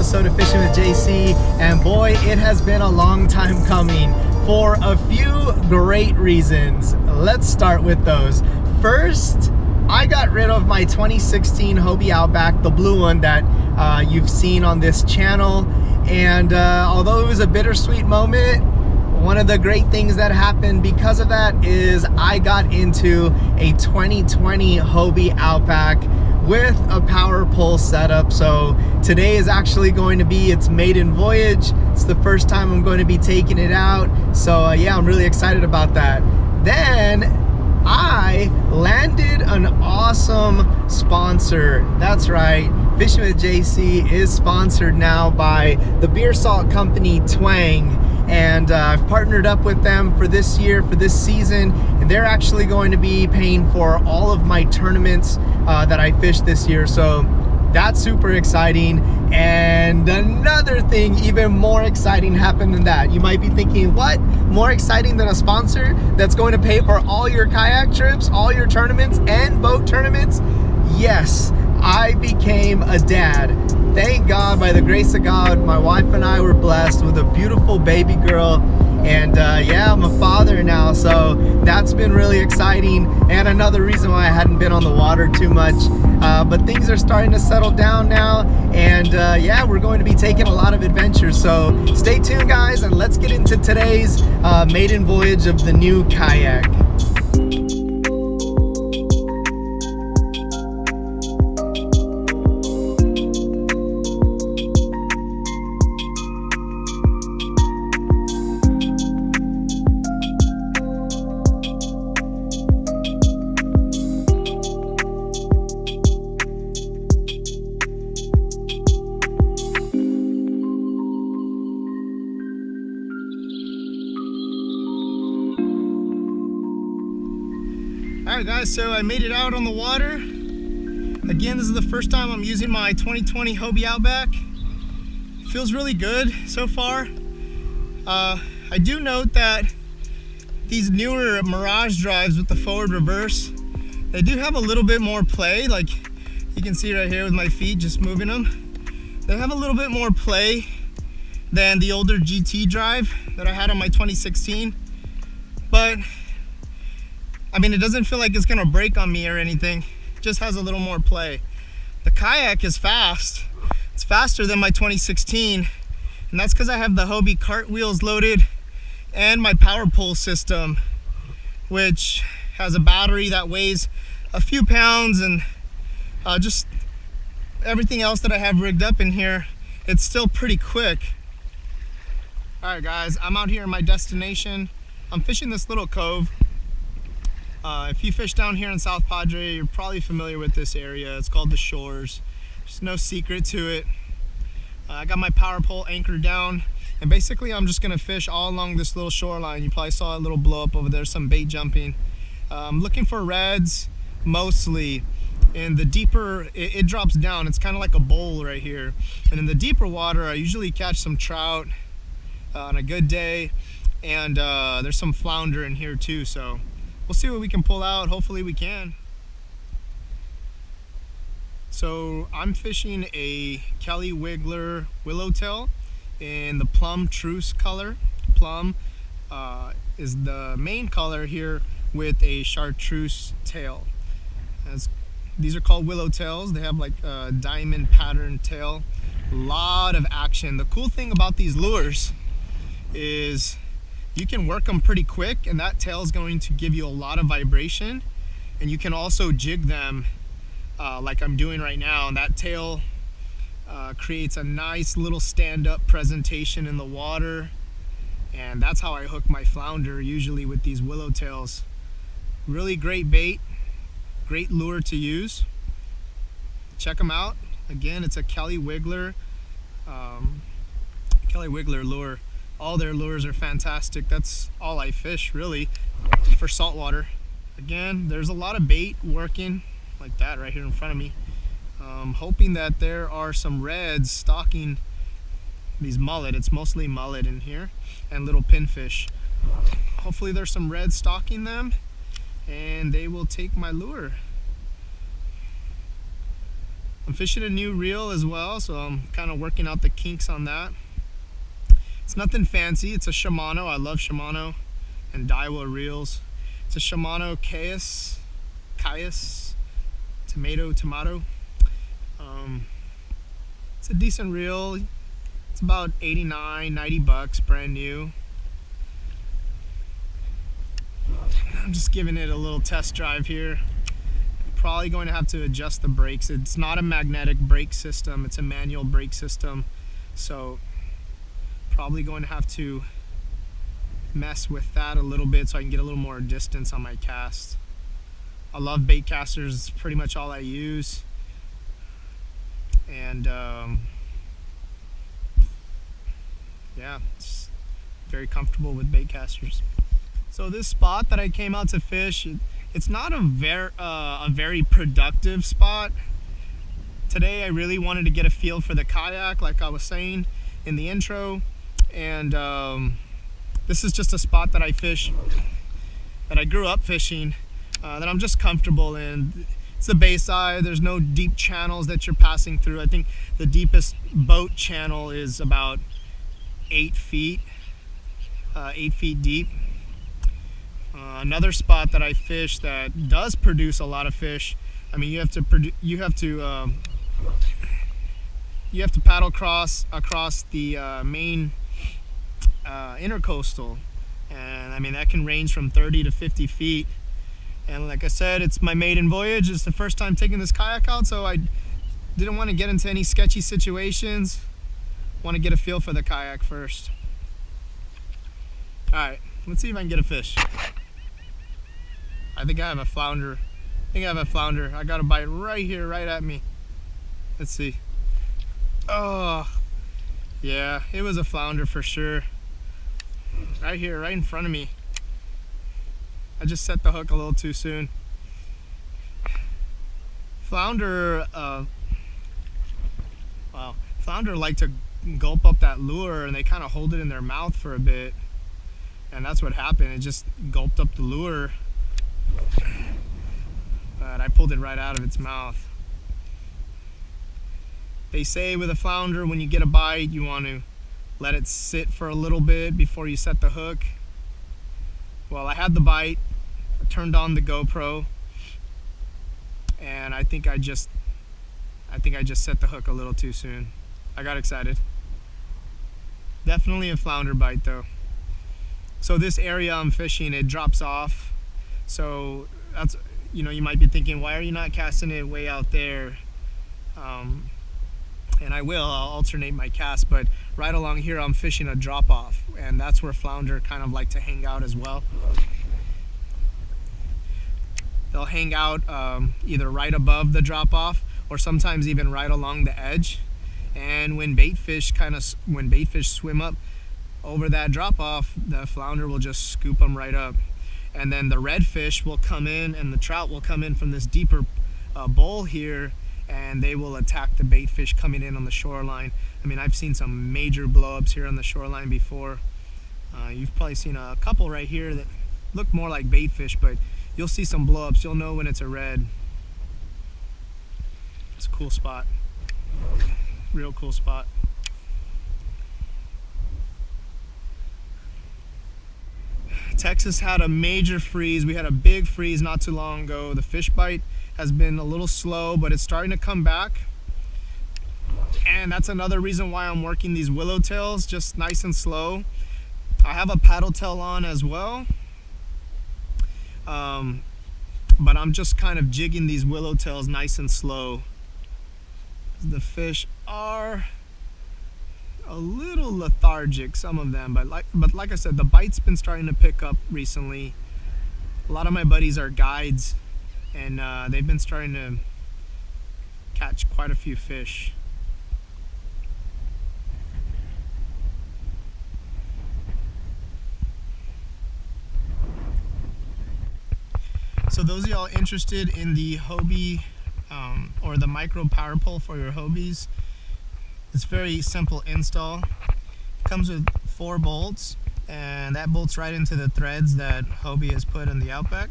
episode of Fishing with JC, and boy, it has been a long time coming for a few great reasons. Let's start with those. First, I got rid of my 2016 Hobie Outback, the blue one that you've seen on this channel, and although it was a bittersweet moment, one of the great things that happened because of that is I got into a 2020 Hobie Outback with a power pole setup. So today is actually going to be its maiden voyage. It's the first time I'm going to be taking it out. So yeah, I'm really excited about that. Then I landed an awesome sponsor. That's right, Fishing with JC is sponsored now by the beer salt company Twang. And I've partnered up with them for this year, for this season, and they're actually going to be paying for all of my tournaments that I fished this year. So that's super exciting. And another thing even more exciting happened than that. You might be thinking, what? More exciting than a sponsor that's going to pay for all your kayak trips, all your tournaments, and boat tournaments? Yes, I became a dad. Thank God, by the grace of God, my wife and I were blessed with a beautiful baby girl. And yeah, I'm a father now, so that's been really exciting. And another reason why I hadn't been on the water too much. But things are starting to settle down now. And yeah, we're going to be taking a lot of adventures. So stay tuned, guys, and let's get into today's maiden voyage of the new Kayak. Alright guys, so I made it out on the water. Again, this is the first time I'm using my 2020 Hobie Outback. It feels really good so far. I do note that these newer Mirage drives with the forward reverse, they do have a little bit more play. Like you can see right here with my feet just moving them. They have a little bit more play than the older GT drive that I had on my 2016. But I mean, it doesn't feel like it's gonna break on me or anything. It just has a little more play. The Kayak is fast. It's faster than my 2016, and that's because I have the Hobie cart wheels loaded and my power pole system, which has a battery that weighs a few pounds, and just everything else that I have rigged up in here. It's still pretty quick. All right, guys, I'm out here in my destination. I'm fishing this little cove. If you fish down here in South Padre, you're probably familiar with this area. It's called the Shores. There's no secret to it. I got my power pole anchored down, and basically I'm just gonna fish all along this little shoreline. You probably saw a little blow up over there, some bait jumping. I'm looking for reds mostly. In the deeper, it drops down. It's kind of like a bowl right here. And in the deeper water, I usually catch some trout on a good day, and there's some flounder in here too. So we'll see what we can pull out. Hopefully we can. So I'm fishing a Kelly Wiggler Willowtail in the plum truce color. Plum is the main color here with a chartreuse tail. These are called Willowtails. They have like a diamond pattern tail. A lot of action. The cool thing about these lures is you can work them pretty quick, and that tail is going to give you a lot of vibration, and you can also jig them like I'm doing right now, and that tail creates a nice little stand-up presentation in the water, and that's how I hook my flounder usually with these Willowtails. Really great bait, great lure to use. Check them out. Again, it's a Kelly Wiggler lure. All their lures are fantastic. That's all I fish really for saltwater. Again, there's a lot of bait working like that right here in front of me. Hoping that there are some reds stalking these mullet. It's mostly mullet in here and little pinfish. Hopefully there's some reds stalking them and they will take my lure. I'm fishing a new reel as well, so I'm kind of working out the kinks on that. It's nothing fancy. It's a Shimano. I love Shimano and Daiwa reels. It's a Shimano Kayak tomato. It's a decent reel. It's about 89, 90 bucks, brand new. I'm just giving it a little test drive here. Probably going to have to adjust the brakes. It's not a magnetic brake system, it's a manual brake system. So probably going to have to mess with that a little bit so I can get a little more distance on my cast. I love bait casters, it's pretty much all I use. And yeah, it's very comfortable with bait casters. So this spot that I came out to fish, it's not a very productive spot. Today I really wanted to get a feel for the kayak, like I was saying in the intro, and this is just a spot that I fish, that I grew up fishing, that I'm just comfortable in. It's the bayside, there's no deep channels that you're passing through. I think the deepest boat channel is about 8 feet deep. Another spot that I fish that does produce a lot of fish. I mean, you have to paddle across the main intercoastal, and I mean that can range from 30 to 50 feet. And like I said, it's my maiden voyage. It's the first time taking this kayak out, so I didn't want to get into any sketchy situations. Want to get a feel for the kayak first. All right, let's see if I can get a fish. I think I have a flounder. I got a bite right here, right at me. Let's see. Oh, yeah, it was a flounder for sure. Right here, right in front of me. I just set the hook a little too soon. Flounder, wow. Flounder like to gulp up that lure, and they kind of hold it in their mouth for a bit. And that's what happened. It just gulped up the lure. But I pulled it right out of its mouth. They say with a flounder, when you get a bite, you want to let it sit for a little bit before you set the hook. Well, I had the bite, I turned on the GoPro, and I think I just set the hook a little too soon. I got excited. Definitely a flounder bite though. So this area I'm fishing, it drops off. So that's, you know, you might be thinking, why are you not casting it way out there? And I'll alternate my cast, but right along here I'm fishing a drop off, and that's where flounder kind of like to hang out as well. They'll hang out either right above the drop off or sometimes even right along the edge. And when bait fish swim up over that drop off, the flounder will just scoop them right up. And then the redfish will come in, and the trout will come in from this deeper bowl here, and they will attack the bait fish coming in on the shoreline. I mean, I've seen some major blow-ups here on the shoreline before. You've probably seen a couple right here that look more like bait fish, but you'll see some blow-ups. You'll know when it's a red. It's a cool spot. Real cool spot. Texas had a major freeze. We had a big freeze not too long ago. The fish bite has been a little slow, but it's starting to come back. And that's another reason why I'm working these willow tails just nice and slow. I have a paddle tail on as well. But I'm just kind of jigging these willow tails nice and slow. The fish are a little lethargic, some of them, but like I said, the bite's been starting to pick up recently. A lot of my buddies are guides, and they've been starting to catch quite a few fish. So those of y'all interested in the Hobie or the micro power pole for your Hobies, it's very simple install. It comes with 4 bolts, and that bolts right into the threads that Hobie has put in the Outback.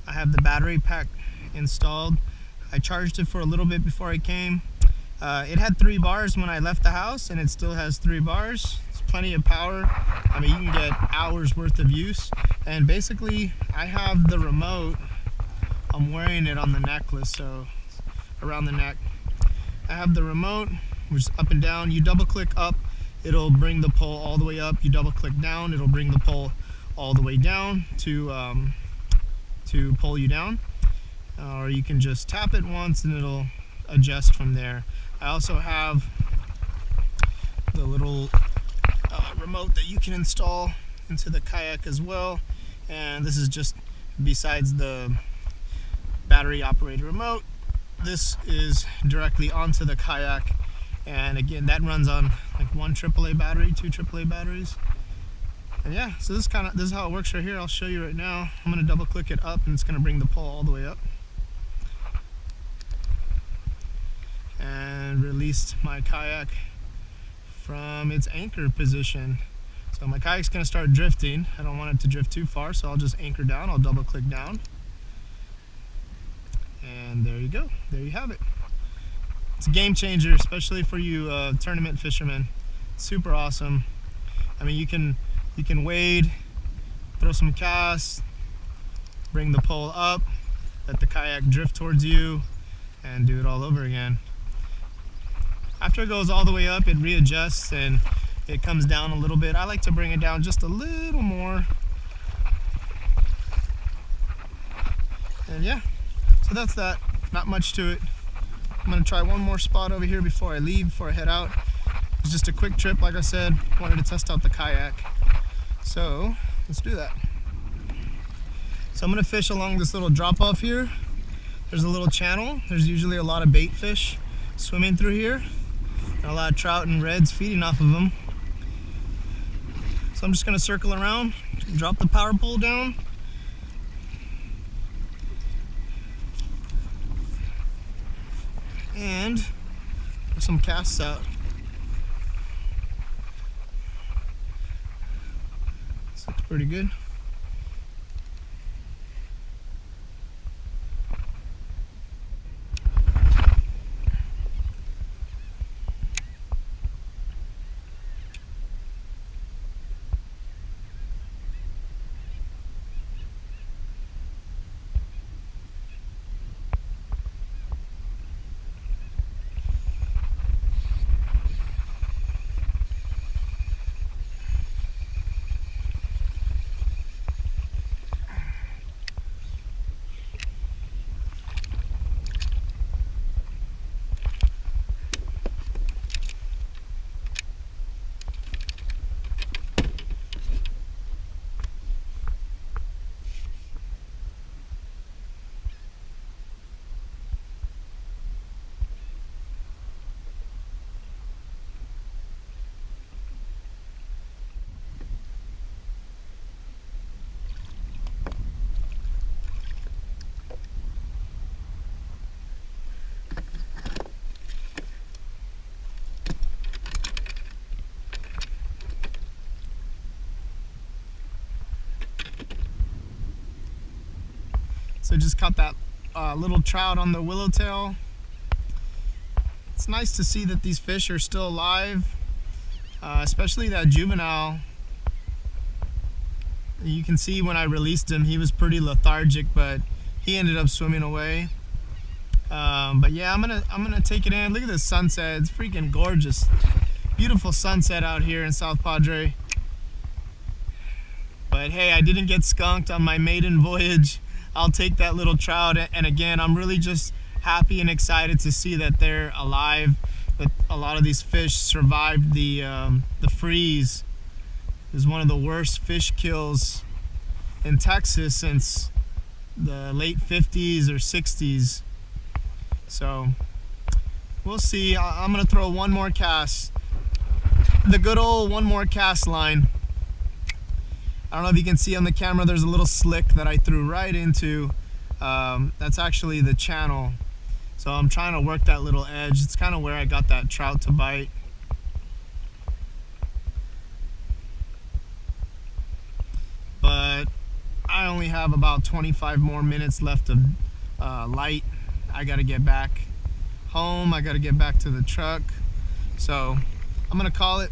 I have the battery pack installed. I charged it for a little bit before I came. It had 3 bars when I left the house, and it still has 3 bars. It's plenty of power. I mean, you can get hours worth of use. And basically, I have the remote. I'm wearing it on the necklace, so around the neck. I have the remote, which is up and down. You double click up, it'll bring the pole all the way up. You double click down, it'll bring the pole all the way down to pull you down. Or you can just tap it once and it'll adjust from there. I also have the little remote that you can install into the kayak as well. And this is just besides the battery operated remote. This is directly onto the kayak, and again that runs on like 1 AAA battery, 2 AAA batteries. And yeah, so this is how it works right here. I'll show you right now. I'm going to double click it up and it's going to bring the pole all the way up. And released my kayak from its anchor position. So my kayak's going to start drifting. I don't want it to drift too far, so I'll just anchor down. I'll double click down. And there you go. There you have it. It's a game changer, especially for you tournament fishermen. Super awesome. I mean, you can wade, throw some casts, bring the pole up, let the kayak drift towards you, and do it all over again. After it goes all the way up, it readjusts and it comes down a little bit. I like to bring it down just a little more. And yeah, so that's that. Not much to it. I'm gonna try one more spot over here before I leave, before I head out. It's just a quick trip, like I said. Wanted to test out the kayak. So let's do that. So I'm gonna fish along this little drop off here. There's a little channel. There's usually a lot of bait fish swimming through here, and a lot of trout and reds feeding off of them. So I'm just gonna circle around, drop the power pole down, and put some casts out. This looks pretty good. So just caught that little trout on the willowtail. It's nice to see that these fish are still alive, especially that juvenile. You can see when I released him, he was pretty lethargic, but he ended up swimming away. But yeah, I'm gonna take it in. Look at this sunset. It's freaking gorgeous. Beautiful sunset out here in South Padre. But hey, I didn't get skunked on my maiden voyage. I'll take that little trout, and again, I'm really just happy and excited to see that they're alive. That a lot of these fish survived the freeze. It was one of the worst fish kills in Texas since the late 50s or 60s. So we'll see. I'm gonna throw one more cast, the good old one more cast line. I don't know if you can see on the camera, there's a little slick that I threw right into. That's actually the channel. So I'm trying to work that little edge. It's kind of where I got that trout to bite. But I only have about 25 more minutes left of light. I gotta get back home. I gotta get back to the truck. So I'm gonna call it.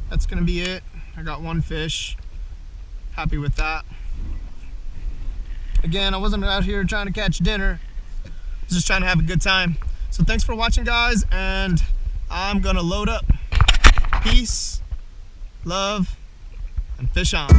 That's gonna be it. I got one fish. Happy with that. Again, I wasn't out here trying to catch dinner. I was just trying to have a good time. So thanks for watching, guys, and I'm gonna load up. Peace, love, and fish on.